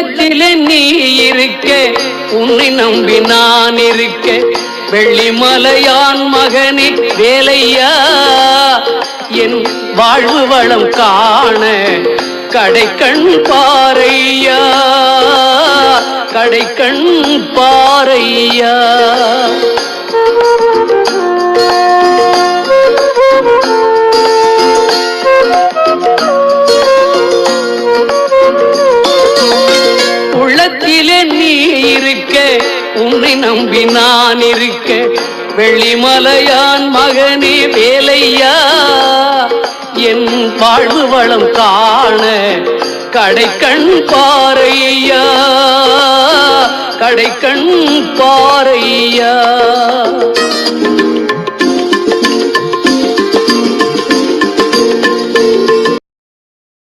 உள்ளத்திலே நீ இருக்க, உன்னை நம்பி நான் இருக்க, வெள்ளிமலையான் மகனே வேலையா, என் வாழ்வு வளம் காண கடைக்கண் பாரையா, கடைக்கண் பாரையா. உள்ளத்திலே நீ இருக்க, உன்னை நம்பி நான் இருக்க, வெள்ளிமலையான் மகனே வேலையா, என் வாழ்வு வளம் காண கடைக்கண் பாரையா, கடைக்கண் பாரையா.